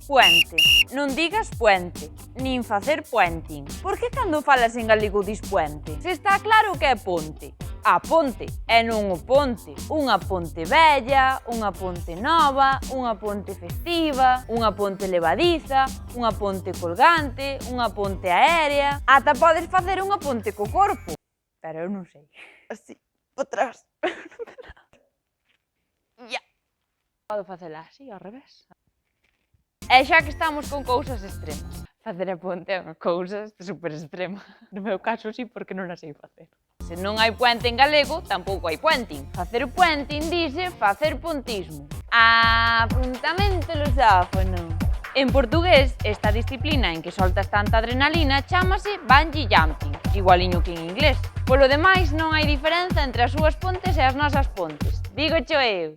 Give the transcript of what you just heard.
Puente. Non digas puente, nin facer puenting. Por que cando falas en galego dis puente? Se está claro que é ponte. A ponte, e non o ponte. Unha ponte vella, unha ponte nova, unha ponte festiva, unha ponte levadiza, unha ponte colgante, unha ponte aérea. Ata podes facer unha ponte co corpo. Pero eu non sei. Así, para atrás. Ya. Podo facela así, ao revés. E xa que estamos con cousas extremas, facer a ponte é unha cousa super extrema. No meu caso sí, porque non a sei facer. Se non hai puente en galego, tampouco hai puenting. Facer puenting dice facer pontismo. Apuntamento lusófono. En portugués, esta disciplina en que soltas tanta adrenalina chámase bungee jumping, igualiño que en inglés. Polo demais, non hai diferenza entre as súas pontes e as nosas pontes. Dígocho eu.